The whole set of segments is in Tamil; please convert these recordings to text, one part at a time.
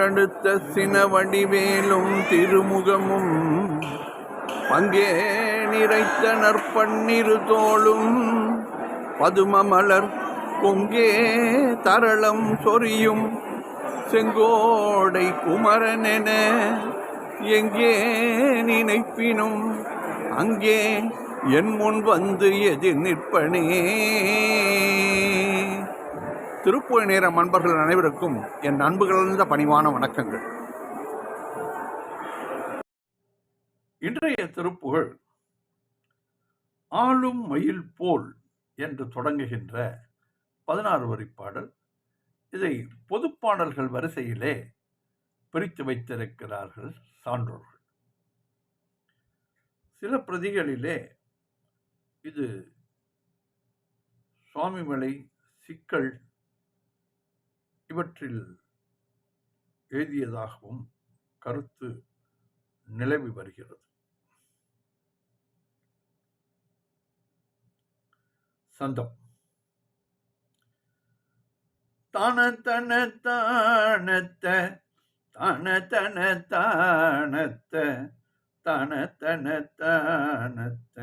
அடுத்த சின வடிவேலும் திருமுகமும் பங்கே நிறைத்த நற்பன்னிரு தோளும் பதுமமலர் பொங்கே தரளம் சொரியும் செங்கோடை குமரனென எங்கே நினைப்பினும் அங்கே என் முன் வந்து எதிர் நிற்பனே. திருப்புகழ் நேர அன்பர்கள் அனைவருக்கும் என் அன்பு கலந்த பணிவான வணக்கங்கள். இன்றைய திருப்புகழ் ஆளும் மயில் போல் என்று தொடங்குகின்ற 16 வரி பாடல். இதை பொதுப்பாடல்கள் வரிசையிலே பிரித்து வைத்திருக்கிறார்கள் சான்றோர்கள். சில பிரதிகளிலே இது சுவாமிமலை, சிக்கல் இவற்றில் எழுதியதாகவும் கருத்து நிலவி வருகிறது. சந்தம் தான தன தானத்த தான தன தானத்த தான தன தானத்த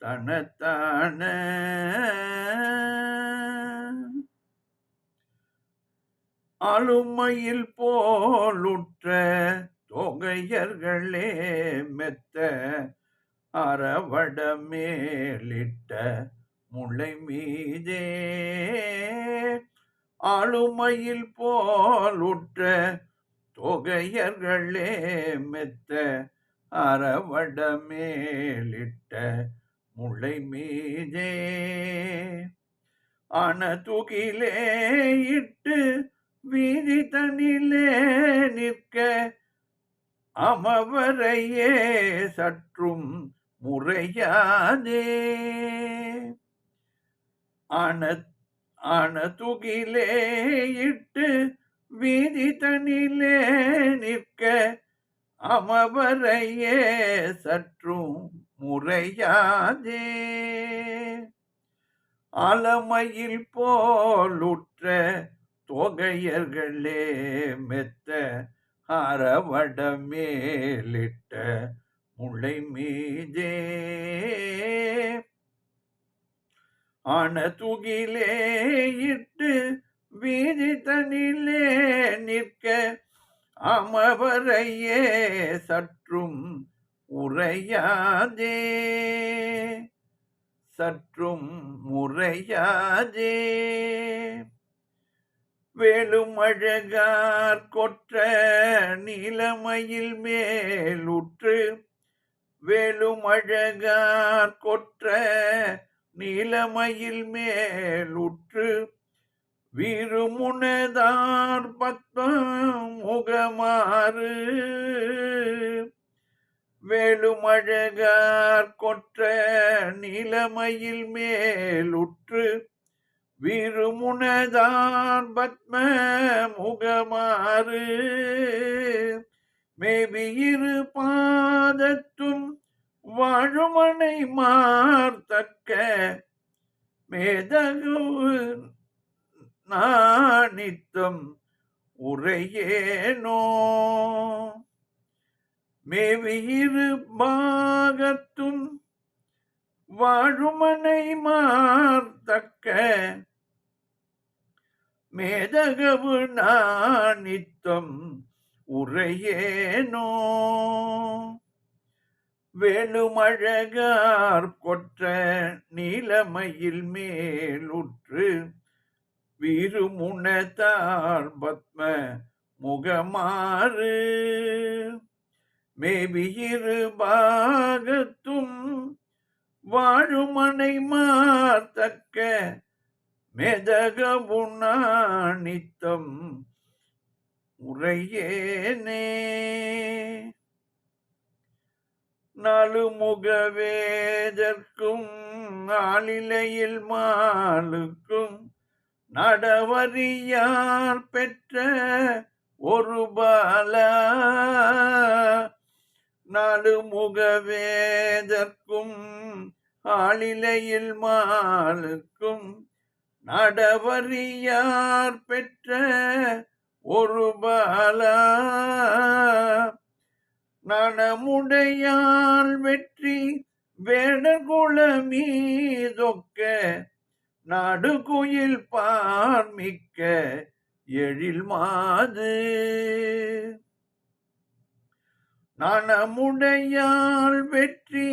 தனத்தான ஆளுமையில் போலுற்ற தொகையர்களே மெத்த அறவட மேலிட்ட முளை மீதே. ஆளுமையில் போலுற்ற தொகையர்களே மெத்த அறவட மேலிட்ட முளை மீதே. ஆன துகிலே இட்டு வீதி தனிலே நிற்க அமவரையே சற்றும் முறையாதே. ஆன துகிலே இட்டு வீதி தனிலே நிற்க அமவரையே சற்றும் முறையாதே. ஆலமையில் போலுற்ற தொகையர்களே மெத்த அறவட மேலிட்ட முளை மீதே. ஆன துகிலே இட்டு வீதி தனிலே நிற்க அமவரையே சற்றும் உரையாதே. சற்றும் முறையாதே. வேலும் அழகார் கொற்ற நீலமயில் மேலுற்று வேலும் அழகார் கொற்ற நீலமயில் மேலுற்று வீறுமுனதார் பத்மம் முகமாறு. வேலும் அழகார் கொற்ற நீலமயில் மேலுற்று வீறுமுனதார் பத்ம முகமாறு. மேவியிரு பாதத்தும் வாழுமனை மார்த்தக்க மேதகு நாணித்தம் உரையேனோ. மேவியிரு பாகத்தும் வாழுமனை மார்த்தக்க மேதகவு நாணித்தம் உரையேனோ. வேலுமழகார் கொற்ற நீலமயில் மேலுற்று வீறுமுனதார் பத்ம முகமாறு. மேவியிரு பாகத்தும் வாழுமனை மார்த்தக்க மெதகவு நாணித்தம் உரையேனே. நாலு முகவேதற்கும் ஆளிலையில் மாலுக்கும் நடவரியார் பெற்ற ஒரு பாலா. நாலு முகவேதற்கும் ஆளிலையில் மாலுக்கும் நடவரியார் பெற்ற ஒரு பாலா நனமுடையால் வெற்றி வேடகுல மீதொக்க நாடுகுயில் பார்மிக்க எழில் மாது நனமுடையால் வெற்றி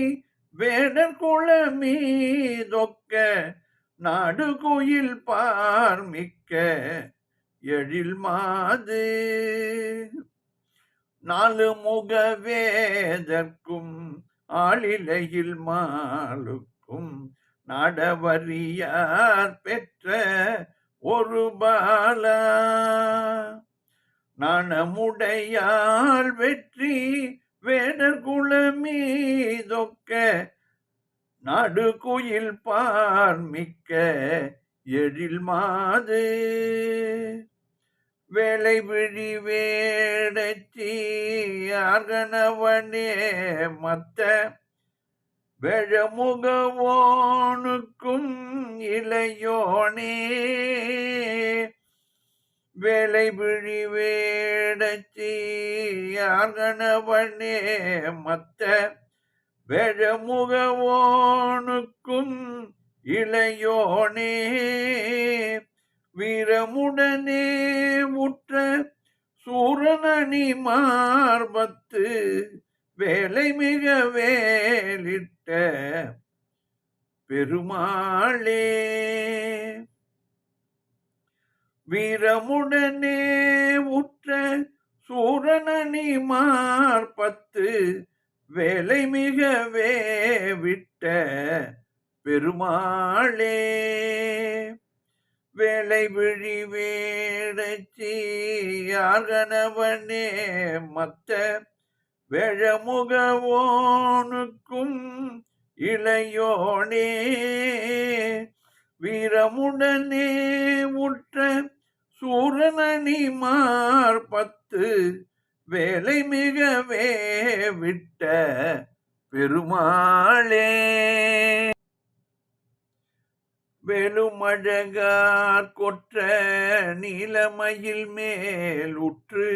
வேடகுல மீதொக்க நாடுகுயில் பார்மிக்க எழில் மாது நாலு முக வேதற்கும் ஆளிலையில் மாலுக்கும் நாடவரியார் பெற்ற ஒரு பாலா நனமுடையால் வெற்றி வேடர் குலமீதொக்க நடுகுயில் பார்மிக்க எழில் மாது வேலை விழி வேடச்சி ஆர்கனவனே மத்த வேழமுகவோனுக்கும் இளையோனே வேலை விழி வேடச்சி ஆர்கனவனே மத்த வேழமுகவோனுக்கும் இளையோனே வீரமுடனே உற்ற சூரனணி மார்பத்து வேலை மிக வேலிட்ட பெருமாளே வீரமுடனே உற்ற சூரனணி மார்பத்து வேலை மிக வேவிட்ட பெருமாளே வேலை விழி வேடச்சி ஆர்கனவனே மத்த வேழமுகவோனுக்கும் இளையோனே வீரமுடனே உற்ற சூரனணி மார்பத்து வேலை மிகவே விட்ட பெருமாளே வெளுமழகார் கொற்ற நீலமயில் மேல் உற்று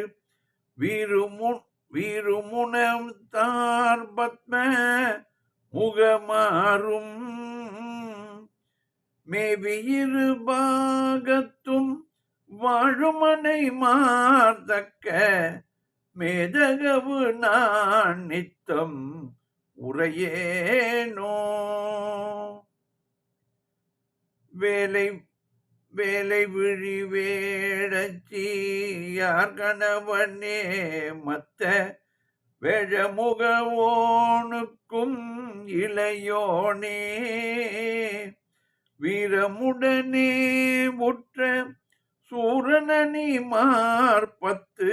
வீருமுனம் தார் பத்ம முகமாறும் மேவியிரு பாகத்தும் வாழுமனை மார்த்தக்க மேதகவு நான் நித்தம் உரையேனோ வேலை வேலை விழி வேடச்சி யார்கணவனே மத்த வேழமுகவோனுக்கும் இளையோனே வீரமுடனே உற்ற சூரனணி மார்பத்து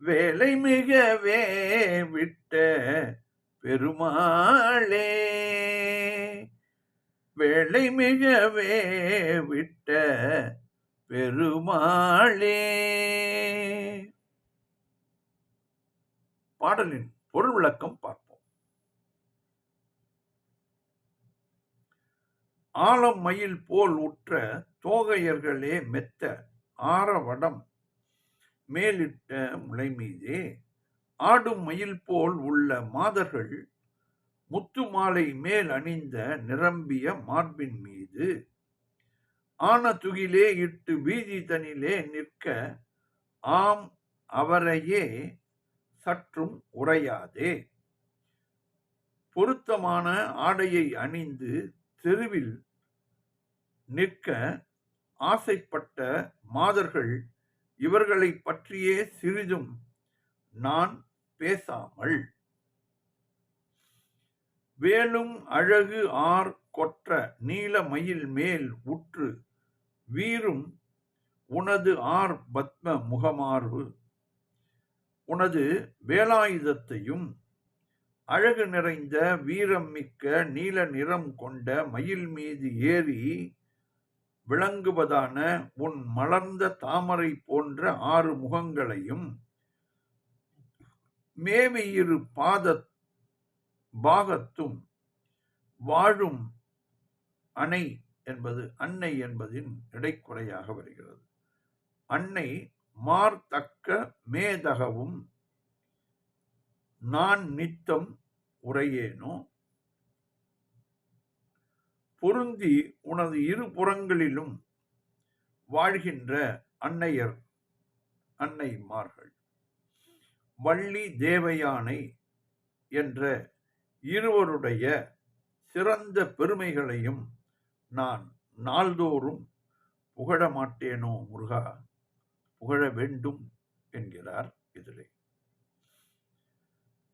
வேலை மிகவே விட்ட பெருமாளே வேலை மிகவே விட்ட பெருமாளே. பாடலின் பொருள் விளக்கம் பார்ப்போம். ஆலம் மயில் போல் உற்ற தோகையர்களே மெத்த ஆரவடம் மேலிட்ட முளை மீதே ஆடும் மயில் போல் உள்ள மாதர்கள் முத்து மாலை மேல் அணிந்த நிரம்பிய மார்பின் மீது ஆன துகிலே இட்டு வீதி தனிலே நிற்க ஆம் அவரையே சற்றும் உரையாதே. பொருத்தமான ஆடையை அணிந்து தெருவில் நிற்க ஆசைப்பட்ட மாதர்கள் இவர்களை பற்றியே சிறிதும் நான் பேசாமல் வேலும் அழகு ஆர் கொற்ற நீல மயில் மேல் உற்று வீரும் உனது ஆர் பத்ம முகமாறு உனது வேலாயுதத்தையும் அழகு நிறைந்த வீரம் மிக்க நீல நிறம் கொண்ட மயில் மீது ஏறி விளங்குவதான உன் மலர்ந்த தாமரை போன்ற 6 முகங்களையும் மேவியிரு பாகத்தும் வாழும் அன்னை என்பது அன்னை என்பதின் இடைக்குறையாக வருகிறது. அன்னை மார்த்தக்க மேதகவும் நான் நித்தம் உரையேனோ. பொருந்தி உனது இரு புறங்களிலும் வாழ்கின்ற அன்னையர் அன்னைமார்கள் வள்ளி தேவயானை என்ற இருவருடைய சிறந்த பெருமைகளையும் நான் நாள்தோறும் புகழ மாட்டேனோ முருகா, புகழ வேண்டும் என்கிறார் இதிலே.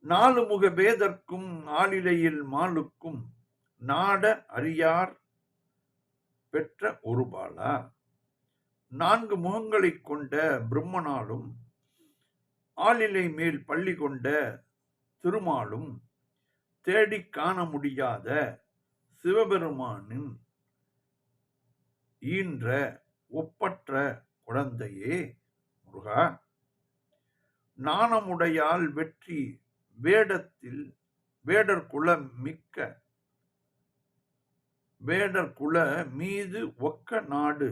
நாலு முக வேதற்கும் ஆளிலையில் மாலுக்கும் நாட அறியார் பெற்ற ஒரு பாலா. நான்கு முகங்களைக் கொண்ட பிரம்மனாலும் ஆளிலை மேல் பள்ளி கொண்ட திருமாலும் தேடி காண முடியாத சிவபெருமானின் ஈன்ற ஒப்பற்ற குழந்தையே முருகா, நாணமுடையால் வெற்றி வேடத்தில் வேடர் குல மீது ஒக்க நாடு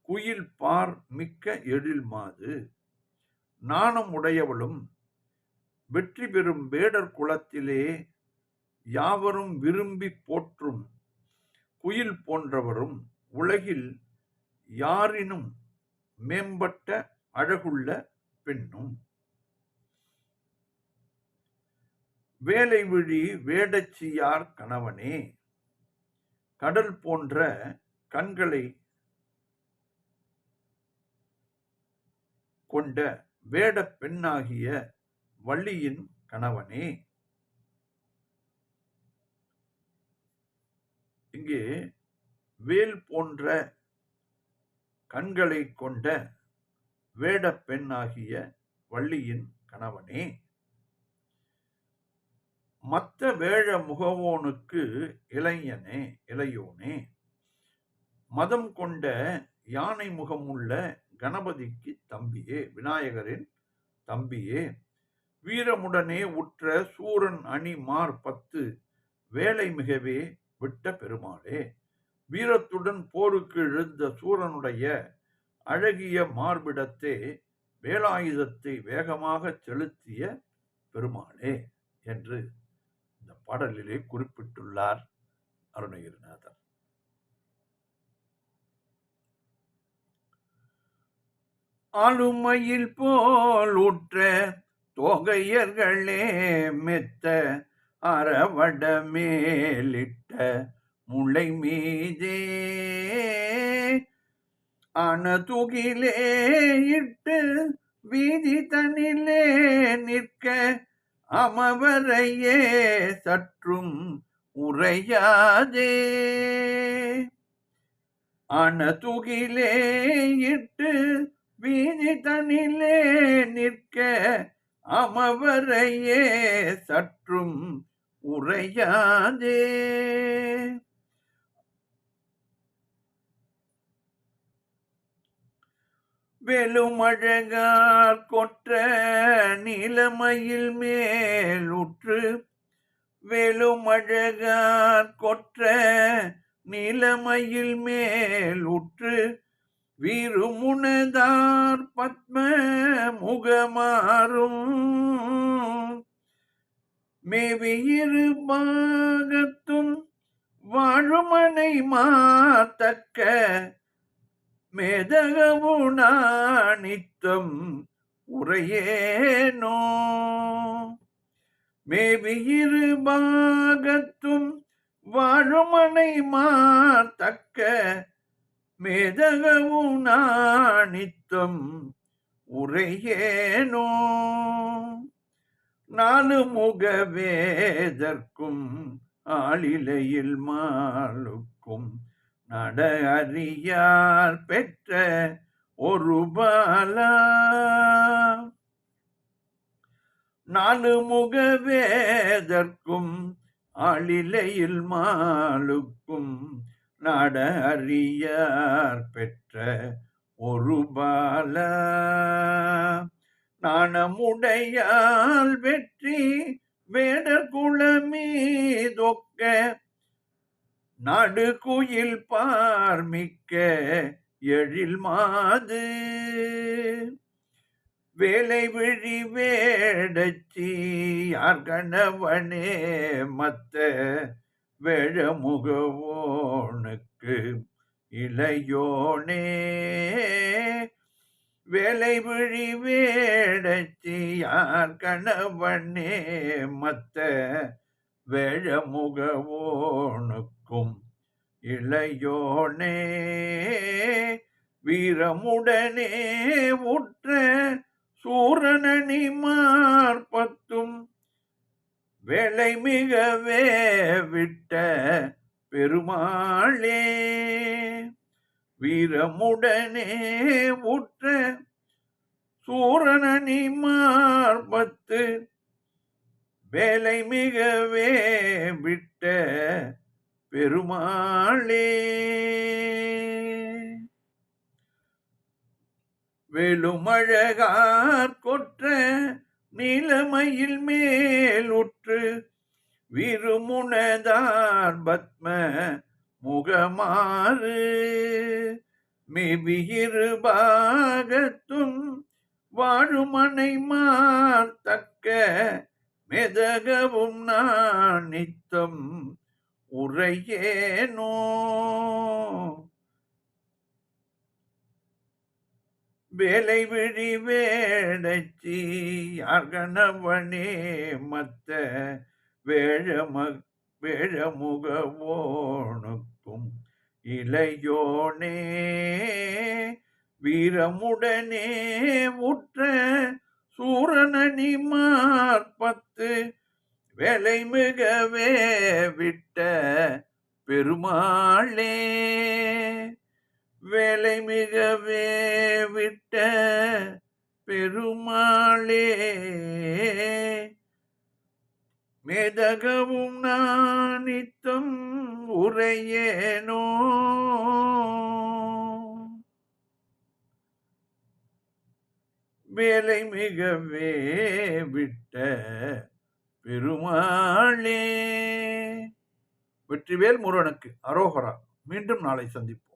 குயில் பார் மிக்க எழில் மாது. நாணமுடையவளும் வெற்றி பெறும் வேடர் குலத்திலே யாவரும் விரும்பி போற்றும் குயில் போன்றவரும் உலகில் யாரினும் மேம்பட்ட அழகுள்ள பெண்ணும். வேலை விழி வேடச்சியார் கணவனே, கடல் போன்ற கண்களை கொண்ட வேட பெண்ணாகிய வள்ளியின் கணவனே. இங்கே வேல் போன்ற கண்களை கொண்ட வேட பெண்ணாகிய வள்ளியின் கணவனே. மத்த வேழ முகவோனுக்கு இளையோனே. மதம் கொண்ட யானை முகமுள்ள கணபதிக்கு தம்பியே, விநாயகரின் தம்பியே. வீரமுடனே உற்ற சூரன் அணி மார் 10 வேலை மிகவே விட்ட பெருமாளே. வீரத்துடன் போருக்கு எழுந்த சூரனுடைய அழகிய மார்பிடத்தே வேலாயுதத்தை வேகமாக செலுத்திய பெருமாளே என்று இந்த பாடலிலே குறிப்பிட்டுள்ளார் அருணகிரிநாதர். ஆளுமையில் போல் உற்ற தோகையர்களே மெத்த அறவட மேலிட்ட முளை மீதே அணதுகிலே இட்டு வீதி தனிலே நிற்க அமவரையே சற்றும் உரையாதே. அணதுகிலே இட்டு வீதி தனிலே நிற்க அமவரையே சற்றும் உரையாதே. வெளுமழகார் கொற்ற நீலமயில் மேலுற்று. வெளுமழகார் கொற்ற நீலமயில் மேலுற்று. வீறுமுனதார் பத்ம முகமாறும் மேவியிரு பாகத்தும் வாழுமனை மாத்தக்க மேதகவுனானித்தம் உரையேனோ. மேவியிரு பாகத்தும் வாழுமனை மாத்தக்க மேதகவுனானித்தம் உரையேனோ. நாலு முக வேதற்கும் ஆளிலையில் மாலுக்கும் நட அறியார் பெற்ற ஒரு பாலா. நாலு முக வேதற்கும் ஆளிலையில் மாலுக்கும் நட அறியார் பெற்ற ஒரு பாலா. நாணமுடையால் வெற்றி வேடர் குலமீதொக்க நாடு குயில் பார்மிக்க எழில் மாது வேலை விழி வேடச்சி யார் கணவனே மத்த வேழமுகவோனுக்கு இளையோனே வேலை விழி வேடச்சி யார் கணவனே மத்த வேழமுகவோனுக்கும் இளையோனே வீரமுடனே உற்ற சூரனணி மார்பத்தும் வேலை மிகவே விட்ட பெருமாளே வீரமுடனே உற்ற சூரனணி மார்பத்து வேலை மிகவே விட்ட பெருமாளே வெளுமழகார் கொற்ற நீலமயில் மேலுற்று விருமுனதார் பத்ம முகமாறு மெவியிரு பாகத்தும் வாழுமனை மாத்தக்க மெதகவும் நான் நித்தம் உரையேனோ வேலை விழி வேடச்சி யார்கணவனே மத்த வேழமுகவோனுக்கும் இளையோனே வீரமுடனே உற்ற சூரனணி மார்பத்து வேலை மிகவே விட்ட பெருமாளே வேலை மிகவே விட்ட பெருமாளே மேதகவும் நான் நித்தம் உரையேனோ வேலை மிகவே விட்ட பெருமாளே. வெற்றிவேல் முருகனுக்கு அரோகரா. மீண்டும் நாளை சந்திப்போம்.